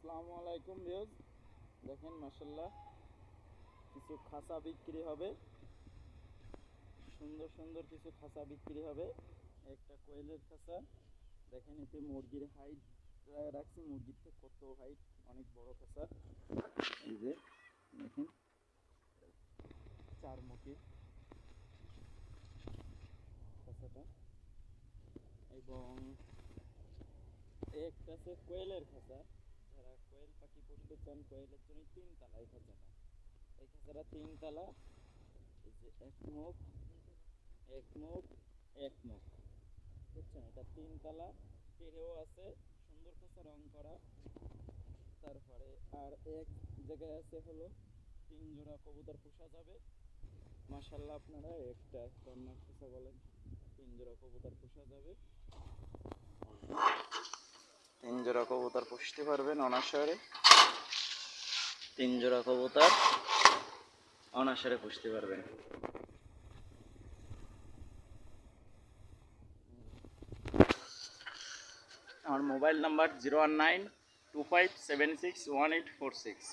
আসসালামু আলাইকুম ভিউয়ার্স, দেখেন মাশাআল্লাহ কিছু খাঁচা বিক্রি হবে। সুন্দর সুন্দর কিছু খাঁচা বিক্রি হবে। একটা কোয়েলের খাঁচা, দেখেন এতে মুরগির হাইট রাখছি, মুরগির থেকে কত হাইট, অনেক বড় খাঁচা। এই যে দেখেন চারমুখী খাঁচাটা, এবং একটা আছে কোয়েলের খাঁচা। যারা কোয়েল পাখি পুষতে চান, কোয়েলের জন্য তিনতলা এই খাঁচাটা। এই খাঁচাটা তিনতলা। এই যে এক মুখ এক মুখ এক মুখ, বুঝছেন? এটা তিনতলা, পেরেও আছে, সুন্দর খাঁচা, রং করা। তারপরে আর এক জায়গায় আছে হলো 3 জোড়া কবুতর পোষা যাবে। মাশাআল্লাহ, আপনারা একটা কর্নার খাঁচা বলেন, 3 জোড়া কবুতর পোষা যাবে। 3 জোড়া কবুতর পুষতে পারবেন অনাসারে। 3 জোড়া কবুতর অনাসারে পুষতে পারবেন। আমার মোবাইল নাম্বার 01925761846।